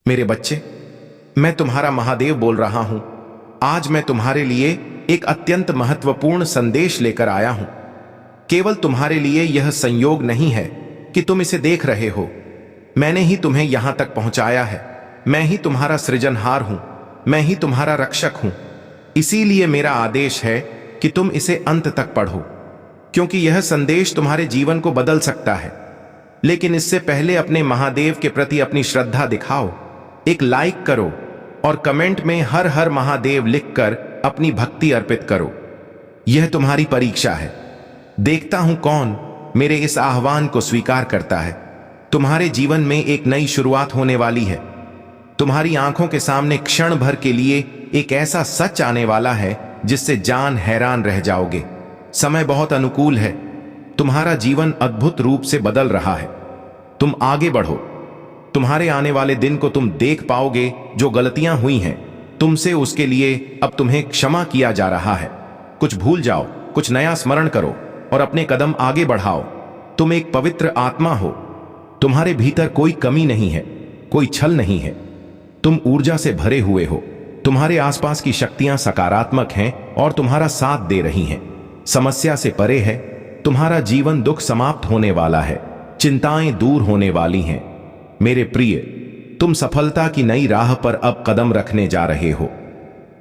मेरे बच्चे, मैं तुम्हारा महादेव बोल रहा हूं। आज मैं तुम्हारे लिए एक अत्यंत महत्वपूर्ण संदेश लेकर आया हूं। केवल तुम्हारे लिए यह संयोग नहीं है कि तुम इसे देख रहे हो। मैंने ही तुम्हें यहां तक पहुंचाया है। मैं ही तुम्हारा सृजनहार हूं। मैं ही तुम्हारा रक्षक हूं। इसीलिए मेरा आदेश है कि तुम इसे अंत तक पढ़ो, क्योंकि यह संदेश तुम्हारे जीवन को बदल सकता है। लेकिन इससे पहले अपने महादेव के प्रति अपनी श्रद्धा दिखाओ। एक लाइक करो और कमेंट में हर हर महादेव लिखकर अपनी भक्ति अर्पित करो। यह तुम्हारी परीक्षा है। देखता हूं कौन मेरे इस आह्वान को स्वीकार करता है। तुम्हारे जीवन में एक नई शुरुआत होने वाली है। तुम्हारी आंखों के सामने क्षण भर के लिए एक ऐसा सच आने वाला है जिससे जान हैरान रह जाओगे। समय बहुत अनुकूल है। तुम्हारा जीवन अद्भुत रूप से बदल रहा है। तुम आगे बढ़ो। तुम्हारे आने वाले दिन को तुम देख पाओगे। जो गलतियां हुई हैं तुमसे, उसके लिए अब तुम्हें क्षमा किया जा रहा है। कुछ भूल जाओ, कुछ नया स्मरण करो और अपने कदम आगे बढ़ाओ। तुम एक पवित्र आत्मा हो। तुम्हारे भीतर कोई कमी नहीं है, कोई छल नहीं है। तुम ऊर्जा से भरे हुए हो। तुम्हारे आसपास की शक्तियां सकारात्मक हैं और तुम्हारा साथ दे रही हैं। समस्या से परे है। तुम्हारा जीवन दुख समाप्त होने वाला है। चिंताएं दूर होने वाली हैं। मेरे प्रिय, तुम सफलता की नई राह पर अब कदम रखने जा रहे हो।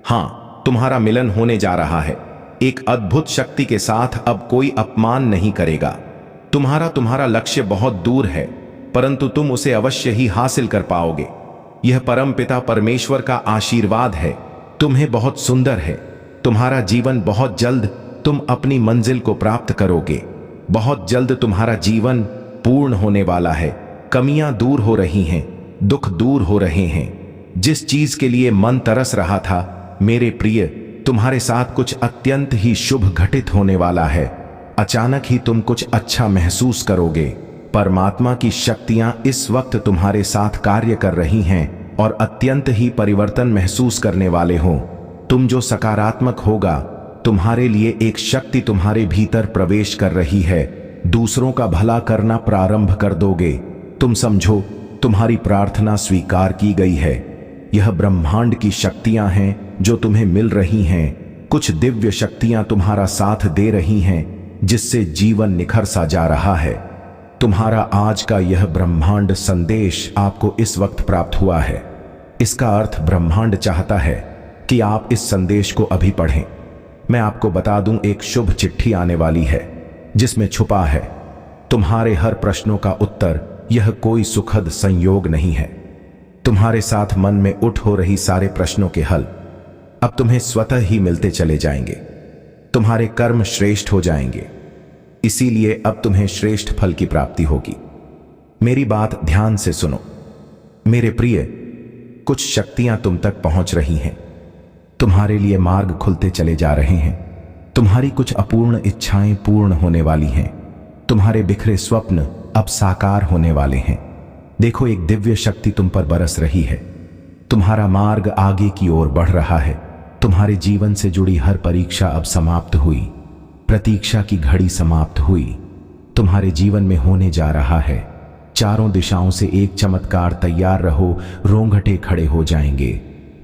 हां, तुम्हारा मिलन होने जा रहा है। एक अद्भुत शक्ति के साथ अब कोई अपमान नहीं करेगा। तुम्हारा लक्ष्य बहुत दूर है, परंतु तुम उसे अवश्य ही हासिल कर पाओगे। यह परम पिता परमेश्वर का आशीर्वाद है। तुम्हें बहुत सुंदर है। तुम्हारा जीवन बहुत जल्द तुम अपनी मंजिल को प्राप्त करोगे। बहुत जल्द तुम्हारा जीवन पूर्ण होने वाला है। कमियां दूर हो रही हैं, दुख दूर हो रहे हैं। जिस चीज के लिए मन तरस रहा था, मेरे प्रिय, तुम्हारे साथ कुछ अत्यंत ही शुभ घटित होने वाला है। अचानक ही तुम कुछ अच्छा महसूस करोगे। परमात्मा की शक्तियां इस वक्त तुम्हारे साथ कार्य कर रही हैं और अत्यंत ही परिवर्तन महसूस करने वाले हो। तुम जो सकारात्मक होगा, तुम्हारे लिए एक शक्ति तुम्हारे भीतर प्रवेश कर रही है। दूसरों का भला करना प्रारंभ कर दोगे। तुम समझो, तुम्हारी प्रार्थना स्वीकार की गई है। यह ब्रह्मांड की शक्तियां हैं जो तुम्हें मिल रही हैं। कुछ दिव्य शक्तियां तुम्हारा साथ दे रही हैं, जिससे जीवन निखर सा जा रहा है। तुम्हारा आज का यह ब्रह्मांड संदेश आपको इस वक्त प्राप्त हुआ है। इसका अर्थ ब्रह्मांड चाहता है कि आप इस संदेश को अभी पढ़ें। मैं आपको बता दूं, एक शुभ चिट्ठी आने वाली है जिसमें छुपा है तुम्हारे हर प्रश्नों का उत्तर। यह कोई सुखद संयोग नहीं है। तुम्हारे साथ मन में उठ हो रही सारे प्रश्नों के हल अब तुम्हें स्वतः ही मिलते चले जाएंगे। तुम्हारे कर्म श्रेष्ठ हो जाएंगे, इसीलिए अब तुम्हें श्रेष्ठ फल की प्राप्ति होगी। मेरी बात ध्यान से सुनो मेरे प्रिय। कुछ शक्तियां तुम तक पहुंच रही हैं। तुम्हारे लिए मार्ग खुलते चले जा रहे हैं। तुम्हारी कुछ अपूर्ण इच्छाएं पूर्ण होने वाली हैं। तुम्हारे बिखरे स्वप्न अब साकार होने वाले हैं। देखो, एक दिव्य शक्ति तुम पर बरस रही है। तुम्हारा मार्ग आगे की ओर बढ़ रहा है। तुम्हारे जीवन से जुड़ी हर परीक्षा अब समाप्त हुई। प्रतीक्षा की घड़ी समाप्त हुई। तुम्हारे जीवन में होने जा रहा है। चारों दिशाओं से एक चमत्कार। तैयार रहो, रोंगटे खड़े हो जाएंगे।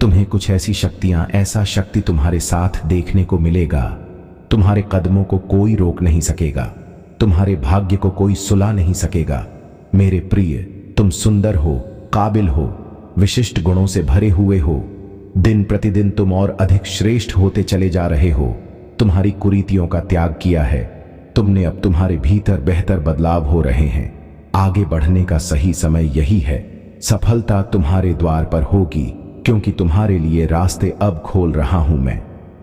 तुम्हें कुछ ऐसी शक्तियां, ऐसा शक्ति तुम्हारे साथ देखने को मिलेगा। तुम्हारे कदमों को कोई रोक नहीं सकेगा। तुम्हारे भाग्य को कोई सुला नहीं सकेगा। मेरे प्रिय, तुम सुंदर हो, काबिल हो, विशिष्ट गुणों से भरे हुए हो। दिन प्रतिदिन तुम और अधिक श्रेष्ठ होते चले जा रहे हो। तुम्हारी कुरीतियों का त्याग किया है तुमने। अब तुम्हारे भीतर बेहतर बदलाव हो रहे हैं। आगे बढ़ने का सही समय यही है। सफलता तुम्हारे द्वार पर होगी, क्योंकि तुम्हारे लिए रास्ते अब खोल रहा हूं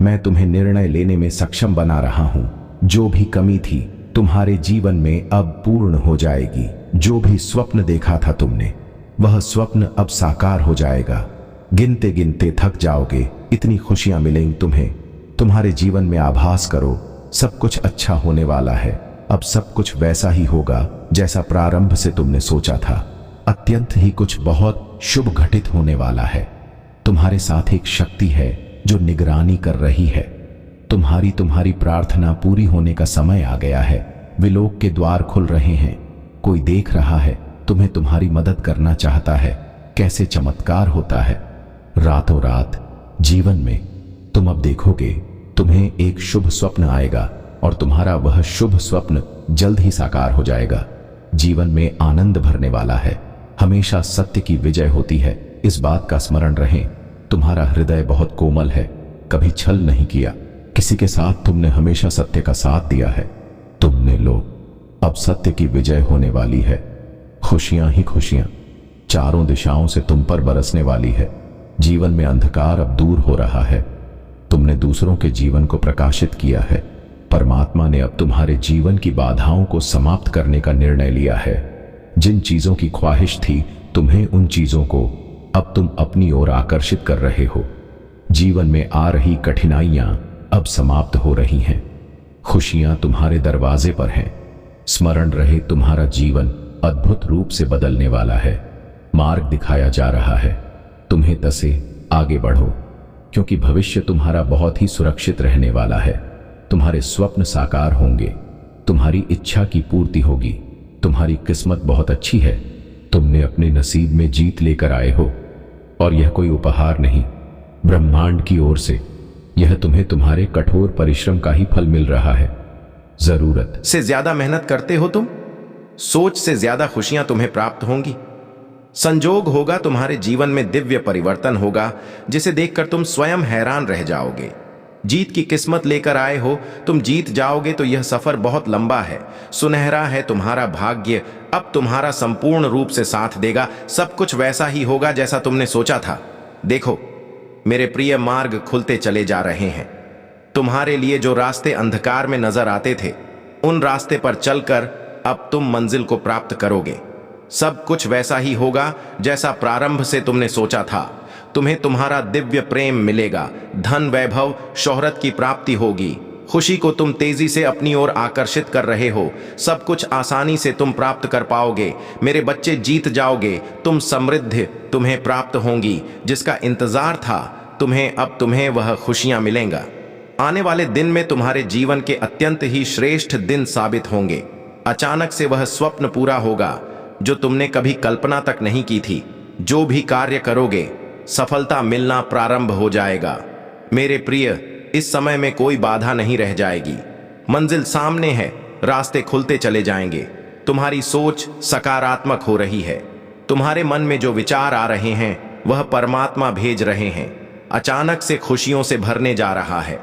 मैं तुम्हें निर्णय लेने में सक्षम बना रहा हूं। जो भी कमी थी तुम्हारे जीवन में अब पूर्ण हो जाएगी। जो भी स्वप्न देखा था तुमने, वह स्वप्न अब साकार हो जाएगा। गिनते गिनते थक जाओगे, इतनी खुशियां मिलेंगी तुम्हें। तुम्हारे जीवन में आभास करो, सब कुछ अच्छा होने वाला है। अब सब कुछ वैसा ही होगा जैसा प्रारंभ से तुमने सोचा था। अत्यंत ही कुछ बहुत शुभ घटित होने वाला है। तुम्हारे साथ एक शक्ति है जो निगरानी कर रही है। तुम्हारी प्रार्थना पूरी होने का समय आ गया है। विलोक के द्वार खुल रहे हैं। कोई देख रहा है, तुम्हें तुम्हारी मदद करना चाहता है। कैसे चमत्कार होता है। रातों रात जीवन में तुम अब देखोगे, तुम्हें एक शुभ स्वप्न आएगा और तुम्हारा वह शुभ स्वप्न जल्द ही साकार हो जाएगा। जीवन में आनंद भरने वाला है। हमेशा सत्य की विजय होती है, इस बात का स्मरण रहे। तुम्हारा हृदय बहुत कोमल है, कभी छल नहीं किया। किसी के साथ तुमने हमेशा सत्य का साथ दिया है। तुमने लो, अब सत्य की विजय होने वाली है। खुशियां ही खुशियां चारों दिशाओं से तुम पर बरसने वाली है। जीवन में अंधकार अब दूर हो रहा है। तुमने दूसरों के जीवन को प्रकाशित किया है। परमात्मा ने अब तुम्हारे जीवन की बाधाओं को समाप्त करने का निर्णय लिया है। जिन चीजों की ख्वाहिश थी तुम्हें, उन चीजों को अब तुम अपनी ओर आकर्षित कर रहे हो। जीवन में आ रही कठिनाइयां अब समाप्त हो रही हैं। खुशियां तुम्हारे दरवाजे पर हैं। स्मरण रहे, तुम्हारा जीवन अद्भुत रूप से बदलने वाला है। मार्ग दिखाया जा रहा है। तुम्हें तसे आगे बढ़ो, क्योंकि भविष्य तुम्हारा बहुत ही सुरक्षित रहने वाला है। तुम्हारे स्वप्न साकार होंगे, तुम्हारी इच्छा की पूर्ति होगी। तुम्हारी किस्मत बहुत अच्छी है। तुमने अपने नसीब में जीत लेकर आए हो, और यह कोई उपहार नहीं, ब्रह्मांड की ओर से यह तुम्हें तुम्हारे कठोर परिश्रम का ही फल मिल रहा है। जरूरत से ज्यादा मेहनत करते हो तुम, सोच से ज्यादा खुशियां तुम्हें प्राप्त होंगी। संजोग होगा, तुम्हारे जीवन में दिव्य परिवर्तन होगा, जिसे देखकर तुम स्वयं हैरान रह जाओगे। जीत की किस्मत लेकर आए हो, तुम जीत जाओगे तो यह सफर बहुत लंबा है, सुनहरा है। तुम्हारा भाग्य अब तुम्हारा संपूर्ण रूप से साथ देगा। सब कुछ वैसा ही होगा जैसा तुमने सोचा था। देखो मेरे प्रिय, मार्ग खुलते चले जा रहे हैं। तुम्हारे लिए जो रास्ते अंधकार में नजर आते थे, उन रास्ते पर चलकर अब तुम मंजिल को प्राप्त करोगे। सब कुछ वैसा ही होगा जैसा प्रारंभ से तुमने सोचा था। तुम्हें तुम्हारा दिव्य प्रेम मिलेगा, धन, वैभव, शोहरत की प्राप्ति होगी। खुशी को तुम तेजी से अपनी ओर आकर्षित कर रहे हो। सब कुछ आसानी से तुम प्राप्त कर पाओगे। मेरे बच्चे, जीत जाओगे। तुम समृद्धि तुम्हें प्राप्त होंगी, जिसका इंतजार था तुम्हें, अब तुम्हें वह खुशियां मिलेंगा। आने वाले दिन में तुम्हारे जीवन के अत्यंत ही श्रेष्ठ दिन साबित होंगे। अचानक से वह स्वप्न पूरा होगा जो तुमने कभी कल्पना तक नहीं की थी। जो भी कार्य करोगे, सफलता मिलना प्रारंभ हो जाएगा। मेरे प्रिय, इस समय में कोई बाधा नहीं रह जाएगी। मंजिल सामने है, रास्ते खुलते चले जाएंगे। तुम्हारी सोच सकारात्मक हो रही है। तुम्हारे मन में जो विचार आ रहे हैं, वह परमात्मा भेज रहे हैं। अचानक से खुशियों से भरने जा रहा है।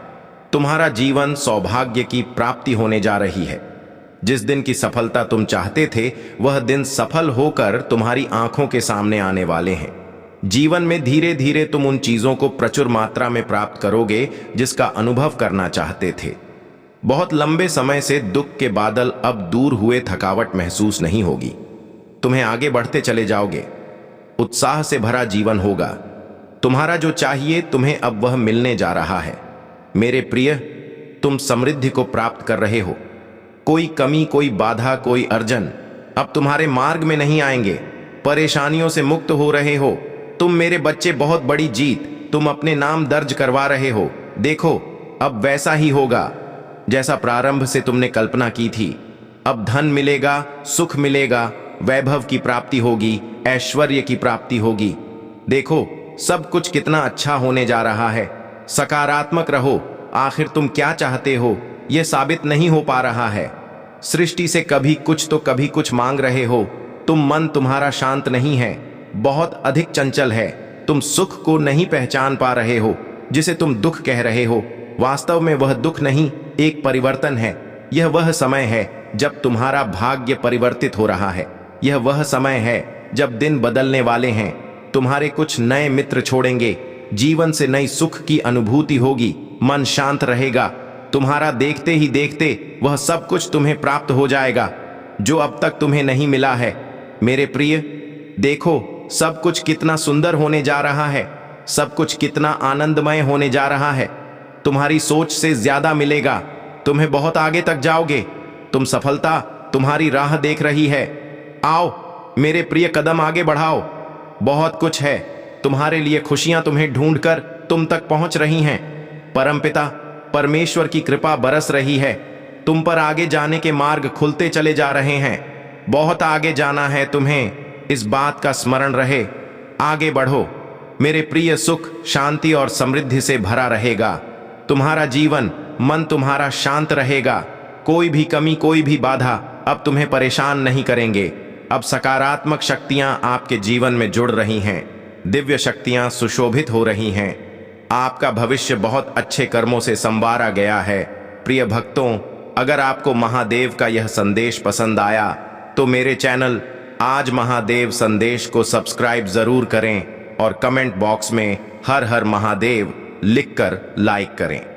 तुम्हारा जीवन सौभाग्य की प्राप्ति होने जा रही है। जिस दिन की सफलता तुम चाहते थे, वह दिन सफल होकर तुम्हारी आंखों के सामने आने वाले हैं। जीवन में धीरे धीरे तुम उन चीजों को प्रचुर मात्रा में प्राप्त करोगे जिसका अनुभव करना चाहते थे। बहुत लंबे समय से दुख के बादल अब दूर हुए, थकावट महसूस नहीं होगी। तुम्हें आगे बढ़ते चले जाओगे। उत्साह से भरा जीवन होगा। तुम्हारा जो चाहिए तुम्हें अब वह मिलने जा रहा है। मेरे प्रिय, तुम समृद्धि को प्राप्त कर रहे हो। कोई कमी, कोई बाधा, कोई अर्जन अब तुम्हारे मार्ग में नहीं आएंगे। परेशानियों से मुक्त हो रहे हो तुम, मेरे बच्चे। बहुत बड़ी जीत तुम अपने नाम दर्ज करवा रहे हो। देखो अब वैसा ही होगा जैसा प्रारंभ से तुमने कल्पना की थी। अब धन मिलेगा, सुख मिलेगा, वैभव की प्राप्ति होगी, ऐश्वर्य की प्राप्ति होगी। देखो सब कुछ कितना अच्छा होने जा रहा है। सकारात्मक रहो। आखिर तुम क्या चाहते हो, यह साबित नहीं हो पा रहा है। सृष्टि से कभी कुछ तो कभी कुछ मांग रहे हो। मन तुम्हारा शांत नहीं है, बहुत अधिक चंचल है। तुम सुख को नहीं पहचान पा रहे हो जिसे तुम दुख कह रहे हो। वास्तव में वह दुख नहीं, एक परिवर्तन है। यह वह समय है जब तुम्हारा भाग्य परिवर्तित हो रहा है। यह वह समय है जब दिन बदलने वाले हैं। तुम्हारे कुछ नए मित्र छोड़ेंगे। जीवन से नई सुख की अनुभूति होगी। मन शांत रहेगा। तुम्हारा देखते ही देखते वह सब कुछ तुम्हें प्राप्त हो जाएगा जो अब तक तुम्हें नहीं मिला है। मेरे प्रिय, देखो सब कुछ कितना सुंदर होने जा रहा है। सब कुछ कितना आनंदमय होने जा रहा है। तुम्हारी सोच से ज्यादा मिलेगा। तुम्हें बहुत आगे तक जाओगे। तुम सफलता तुम्हारी राह देख रही है। आओ मेरे प्रिय, कदम आगे बढ़ाओ। बहुत कुछ है तुम्हारे लिए। खुशियां तुम्हें ढूंढकर तुम तक पहुंच रही हैं। परमपिता परमेश्वर की कृपा बरस रही है। तुम पर आगे जाने के मार्ग खुलते चले जा रहे हैं। बहुत आगे जाना है तुम्हें, इस बात का स्मरण रहे। आगे बढ़ो। मेरे प्रिय, सुख, शांति और समृद्धि से भरा रहेगा तुम्हारा जीवन। मन तुम्हारा शांत रहेगा। कोई भी कमी, कोई भी बाधा अब तुम्हें परेशान नहीं करेंगे। अब सकारात्मक शक्तियां आपके जीवन में जुड़ रही हैं। दिव्य शक्तियां सुशोभित हो रही हैं। आपका भविष्य बहुत अच्छे कर्मों से संवारा गया है। प्रिय भक्तों, अगर आपको महादेव का यह संदेश पसंद आया तो मेरे चैनल आज महादेव संदेश को सब्सक्राइब जरूर करें और कमेंट बॉक्स में हर हर महादेव लिखकर लाइक करें।